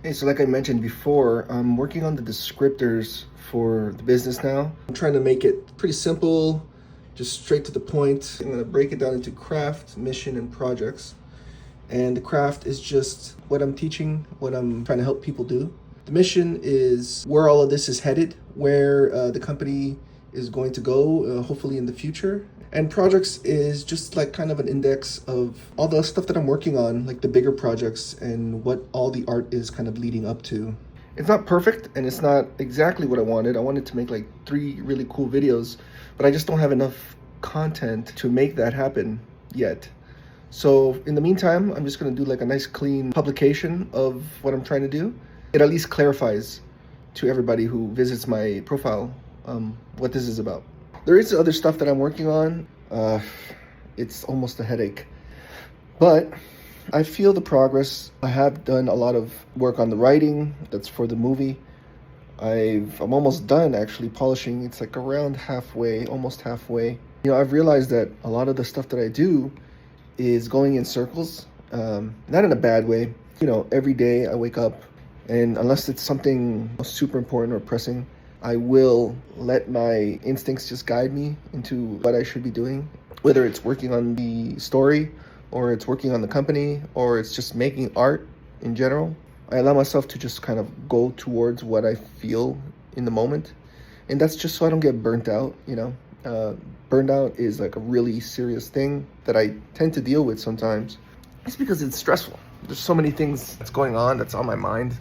Hey, so like I mentioned before, I'm working on the descriptors for the business now. I'm trying to make it pretty simple, just straight to the point. I'm gonna break it down into craft, mission, and projects. And the craft is just what I'm teaching, what I'm trying to help people do. The mission is where all of this is headed, where the company is going to go, hopefully in the future. And projects is just like kind of an index of all the stuff that I'm working on, like the bigger projects and what all the art is kind of leading up to. It's not perfect and it's not exactly what I wanted. I wanted to make like 3 really cool videos, but I just don't have enough content to make that happen yet. So in the meantime, I'm just gonna do like a nice clean publication of what I'm trying to do. It at least clarifies to everybody who visits my profile what this is about. There is other stuff that I'm working on. It's almost a headache, but I feel the progress. I have done a lot of work on the writing that's for the movie. I'm almost done actually polishing. It's like around halfway, almost halfway. You know, I've realized that a lot of the stuff that I do is going in circles, not in a bad way. You know, every day I wake up and unless it's something super important or pressing, I will let my instincts just guide me into what I should be doing, whether it's working on the story or it's working on the company or it's just making art in general. I allow myself to just kind of go towards what I feel in the moment. And that's just so I don't get burnt out, you know. Burned out is like a really serious thing that I tend to deal with sometimes. It's because it's stressful. There's so many things that's going on that's on my mind.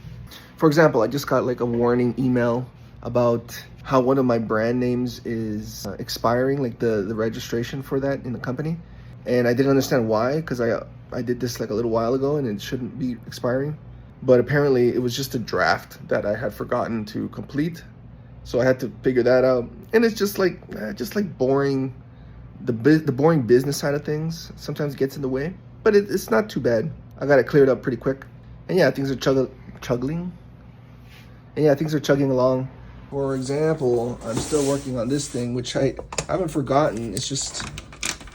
For example, I just got like a warning email about how one of my brand names is expiring, like the registration for that in the company. And I didn't understand why, because I did this like a little while ago and it shouldn't be expiring. But apparently it was just a draft that I had forgotten to complete. So I had to figure that out. And it's just like boring, the boring business side of things sometimes gets in the way. But it's not too bad. I got it cleared up pretty quick. And yeah, things are chugging. And yeah, things are chugging along. For example, I'm still working on this thing, which I haven't forgotten. It's just,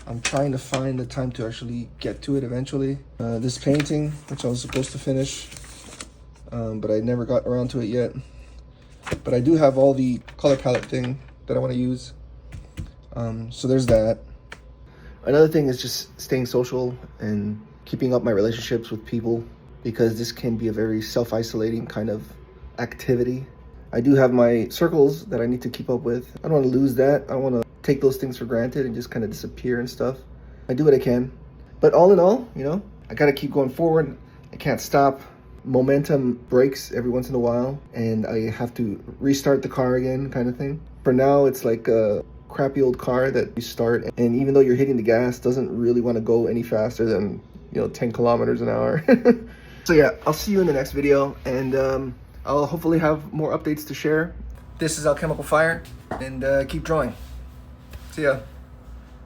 I'm trying to find the time to actually get to it eventually. This painting, which I was supposed to finish, but I never got around to it yet. But I do have all the color palette thing that I want to use. So there's that. Another thing is just staying social and keeping up my relationships with people, because this can be a very self-isolating kind of activity. I do have my circles that I need to keep up with. I don't want to lose that. I don't want to take those things for granted and just kind of disappear and stuff. I do what I can. But all in all, you know, I got to keep going forward. I can't stop. Momentum breaks every once in a while and I have to restart the car again, kind of thing. For now, it's like a crappy old car that you start, and even though you're hitting the gas, doesn't really want to go any faster than, 10 kilometers an hour. So yeah, I'll see you in the next video, and I'll hopefully have more updates to share. This is Alchemical Fire, and keep drawing. See ya.